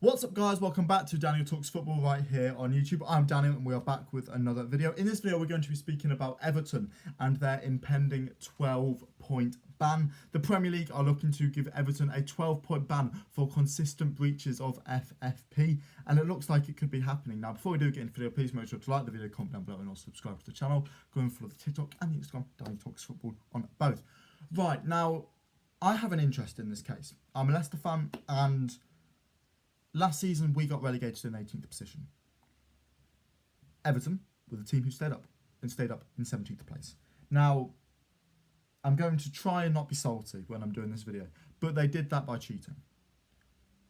What's up, guys? Welcome back to Daniel Talks Football right here on YouTube. I'm Daniel and we are back with another video. In this video we're going to be speaking about Everton and their impending 12-point ban. The Premier League are looking to give Everton a 12-point ban for consistent breaches of FFP, and it looks like it could be happening. Now, before we do get into the video, please make sure to like the video, comment down below, and also subscribe to the channel. Go and follow the TikTok and the Instagram, Daniel Talks Football, on both. Right, now, I have an interest in this case. I'm a Leicester fan, and last season, we got relegated in 18th position. Everton were the team who stayed up in 17th place. Now, I'm going to try and not be salty when I'm doing this video, but they did that by cheating.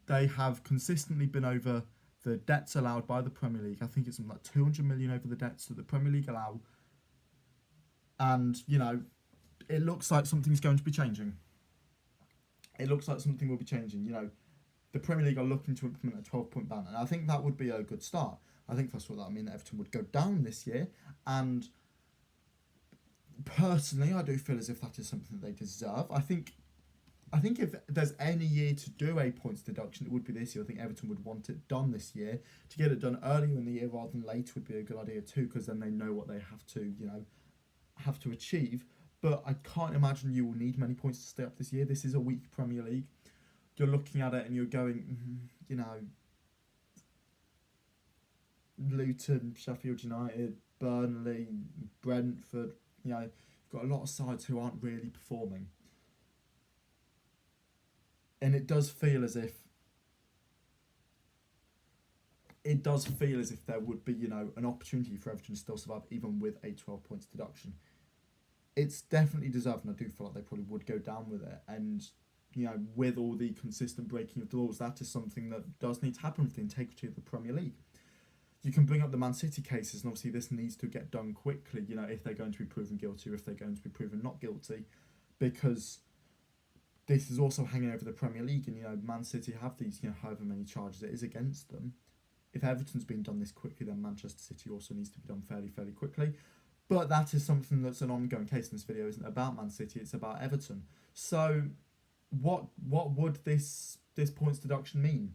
They have consistently been over the debts allowed by the Premier League. I think it's something like 200 million over the debts that the Premier League allow. And, you know, it looks like something's going to be changing. It looks like something will be changing, you know. The Premier League are looking to implement a 12-point ban, and I think that would be a good start. I think first of all that would mean that Everton would go down this year, and personally, I do feel as if that is something that they deserve. I think if there's any year to do a points deduction, it would be this year. I think Everton would want it done this year. To get it done earlier in the year rather than later would be a good idea too, because then they know what they have to achieve. But I can't imagine you will need many points to stay up this year. This is a weak Premier League. You're looking at it and you're going, you know, Luton, Sheffield United, Burnley, Brentford, you know, you've got a lot of sides who aren't really performing. And it does feel as if there would be, you know, an opportunity for Everton to still survive even with a 12 points deduction. It's definitely deserved, and I do feel like they probably would go down with it. And you know, with all the consistent breaking of the rules, that is something that does need to happen for the integrity of the Premier League. You can bring up the Man City cases, and obviously this needs to get done quickly, you know, if they're going to be proven guilty or if they're going to be proven not guilty, because this is also hanging over the Premier League, and, you know, Man City have these, you know, however many charges it is against them. If Everton's been done this quickly, then Manchester City also needs to be done fairly quickly. But that is something that's an ongoing case, and this video isn't about Man City, it's about Everton. So what would this points deduction mean?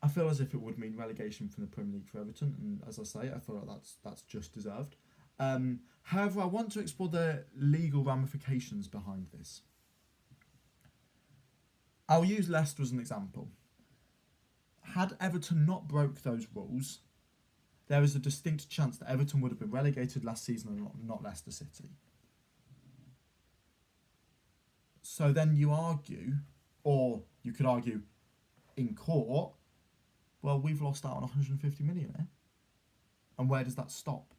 I feel as if it would mean relegation from the Premier League for Everton, and as I say, I feel like that's just deserved. However, I want to explore the legal ramifications behind this. I'll use Leicester as an example. Had Everton not broke those rules, there is a distinct chance that Everton would have been relegated last season and not Leicester City. So then you argue, or you could argue in court, well, we've lost out on 150 million, eh? And where does that stop?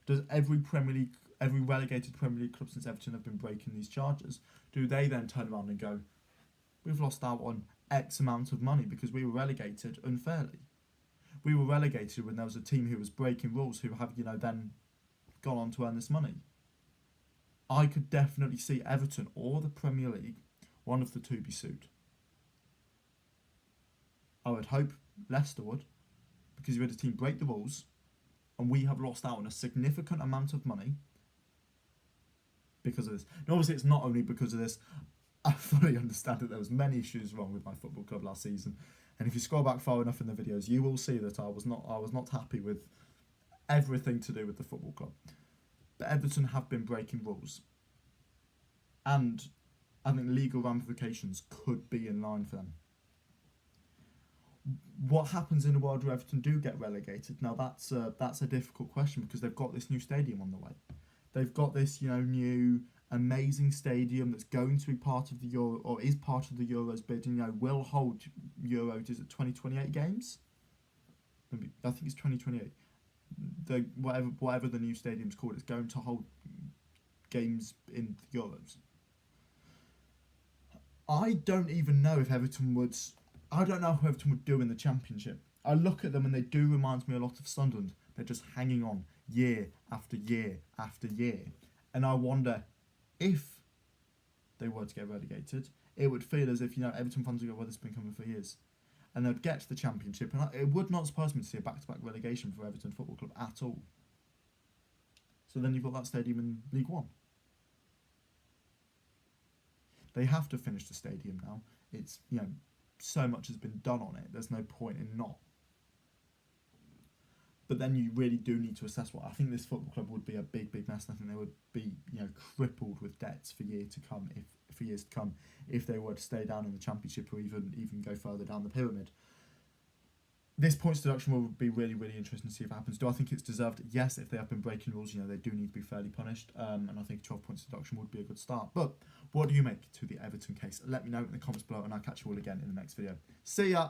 Does every relegated Premier League club since Everton have been breaking these charges, do they then turn around and go, we've lost out on X amount of money because we were relegated unfairly? We were relegated when there was a team who was breaking rules who have, you know, then gone on to earn this money. I could definitely see Everton or the Premier League, one of the two, be sued. I would hope Leicester would, because you had a team break the rules, and we have lost out on a significant amount of money because of this. And obviously, it's not only because of this. I fully understand that there was many issues wrong with my football club last season, and if you scroll back far enough in the videos, you will see that I was not happy with everything to do with the football club. But Everton have been breaking rules, and I think legal ramifications could be in line for them. What happens in a world where Everton do get relegated? Now that's a difficult question, because they've got this new stadium on the way. They've got this, you know, new amazing stadium that's going to be part of the Euro, or is part of the Euros bid, and, you know, will hold Euro, is it 2028 games? Maybe, I think it's 2028. Whatever the new stadium's called, it's going to hold games in the Euros. I don't know who Everton would do in the Championship. I look at them and they do remind me a lot of Sunderland. They're just hanging on year after year after year. And I wonder, if they were to get relegated, it would feel as if, you know, Everton fans would go, well, this has been coming for years. And they'd get to the Championship, and it would not surprise me to see a back-to-back relegation for Everton Football Club at all. So then you've got that stadium in League One. They have to finish the stadium now. It's, you know, so much has been done on it. There's no point in not. But then you really do need to assess what I think this football club would be a big mess. I think they would be, crippled with debts for years to come if they were to stay down in the Championship or even go further down the pyramid. This points deduction will be really interesting to see if it happens. Do I think it's deserved? Yes, if they have been breaking rules, they do need to be fairly punished. And I think 12 points deduction would be a good start. But what do you make to the Everton case? Let me know in the comments below, and I'll catch you all again in the next video. See ya!